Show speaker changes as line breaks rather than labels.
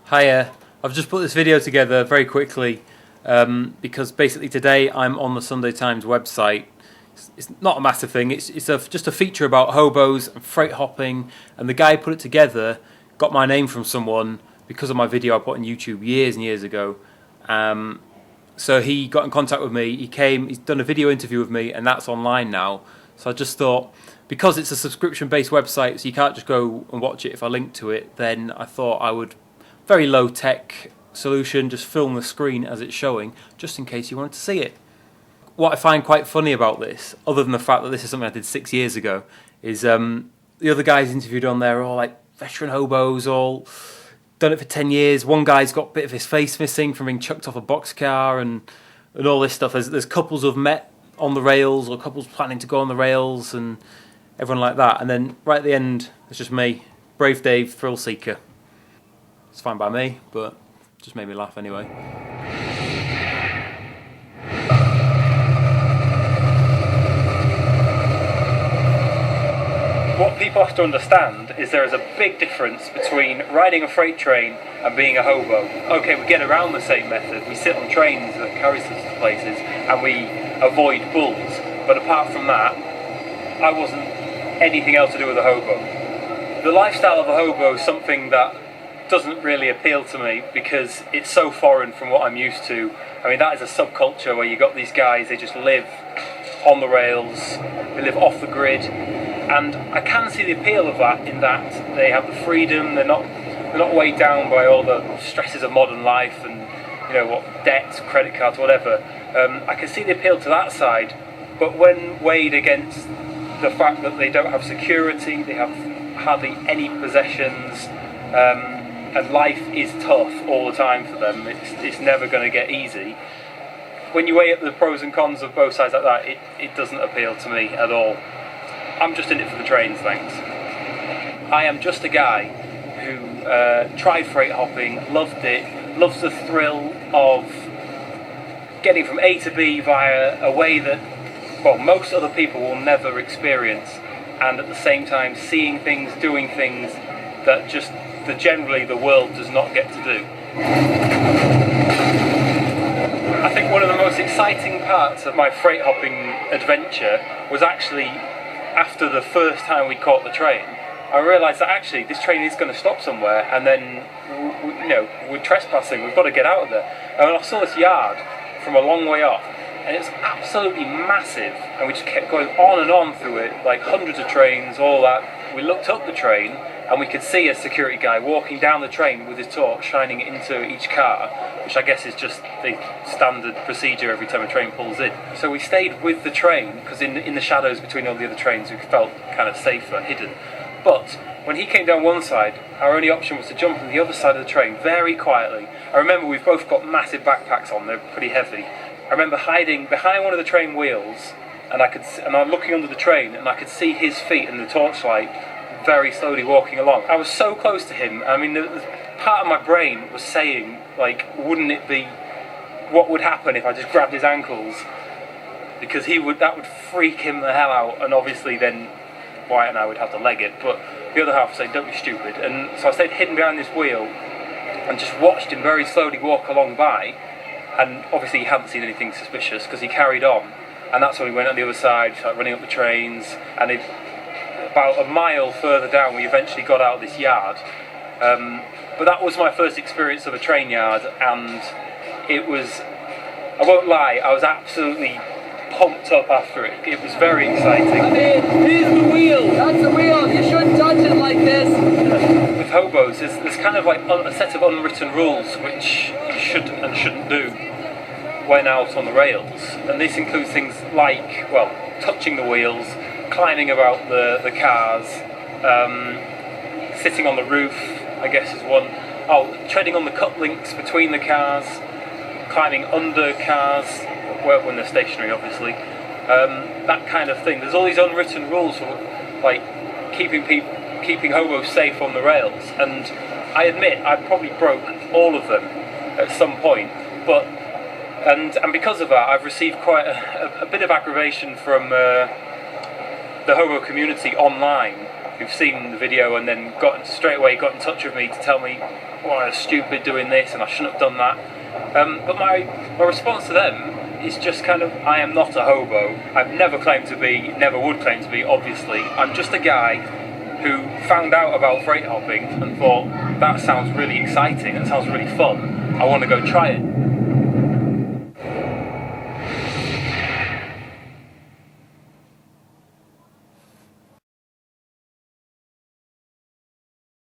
Hiya, I've just put this video together very quickly because basically today I'm on the Sunday Times website. It's not a massive thing, it's just a feature about hobos and freight hopping, and the guy who put it together got my name from someone because of my video I put on YouTube years and years ago. So he got in contact with me, he's done a video interview with me, and that's online now. So I just thought, because it's a subscription-based website, so you can't just go and watch it if I link to it, then I thought I would, very low-tech solution, just film the screen as it's showing, just in case you wanted to see it. What I find quite funny about this, other than the fact that this is something I did 6 years ago, is the other guys interviewed on there are all like veteran hobos, all done it for 10 years. One guy's got a bit of his face missing from being chucked off a boxcar and all this stuff. There's couples who've met on the rails, or couples planning to go on the rails, and everyone like that. And then right at the end, it's just me, Brave Dave, thrill seeker. It's fine by me, but it just made me laugh anyway. What people have to understand is there is a big difference between riding a freight train and being a hobo. Okay, we get around the same method. We sit on trains that carry us to places and we avoid bulls. But apart from that, I wasn't anything else to do with a hobo. The lifestyle of a hobo is something that doesn't really appeal to me because it's so foreign from what I'm used to. I mean, that is a subculture where you got these guys, they just live on the rails, they live off the grid, and I can see the appeal of that in that they have the freedom, they're not weighed down by all the stresses of modern life and, you know, what, debts, credit cards, whatever. I can see the appeal to that side, but when weighed against the fact that they don't have security, they have hardly any possessions, and life is tough all the time for them, it's never going to get easy. When you weigh up the pros and cons of both sides like that, it doesn't appeal to me at all. I'm just in it for the trains, thanks. I am just a guy who tried freight hopping, loved it, loves the thrill of getting from A to B via a way that, well, most other people will never experience, and at the same time seeing things, doing things that just generally the world does not get to do. I think one of the most exciting parts of my freight hopping adventure was actually after the first time we caught the train. I realised that actually this train is going to stop somewhere, and then we're trespassing, we've got to get out of there. And I saw this yard from a long way off, and it was absolutely massive, and we just kept going on and on through it, like hundreds of trains, all that. We looked up the train, and we could see a security guy walking down the train with his torch shining into each car, which I guess is just the standard procedure every time a train pulls in. So we stayed with the train, because in the shadows between all the other trains we felt kind of safer, hidden. But when he came down one side, our only option was to jump on the other side of the train very quietly. I remember we've both got massive backpacks on, they're pretty heavy. I remember hiding behind one of the train wheels, and I'm looking under the train, and I could see his feet in the torchlight very slowly walking along. I was so close to him. I mean, the part of my brain was saying, like, wouldn't it be, what would happen if I just grabbed his ankles? Because that would freak him the hell out, and obviously then Wyatt and I would have to leg it, but the other half said, don't be stupid. And so I stayed hidden behind this wheel and just watched him very slowly walk along by, and obviously he hadn't seen anything suspicious because he carried on, and that's when we went on the other side, started running up the trains, and about a mile further down we eventually got out of this yard. But that was my first experience of a train yard, and it was, I won't lie, I was absolutely pumped up after it. It was very exciting.
I mean, here's the wheel. That's the wheel. You shouldn't touch it like this.
With hobos, there's kind of like a set of unwritten rules which you should and shouldn't do when out on the rails. And this includes things like, well, touching the wheels, climbing about the cars, sitting on the roof, I guess is one. Oh, treading on the cut links between the cars, climbing under cars, well, when they're stationary, obviously. That kind of thing. There's all these unwritten rules for, like, keeping hobos safe on the rails, and I admit I probably broke all of them at some point. But and because of that, I've received quite a bit of aggravation from the hobo community online who've seen the video and then straight away got in touch with me to tell me, well, I was stupid doing this and I shouldn't have done that. But my response to them is just kind of, I am not a hobo. I've never claimed to be, never would claim to be, obviously. I'm just a guy who found out about freight hopping and thought, that sounds really exciting, that sounds really fun, I want to go try it.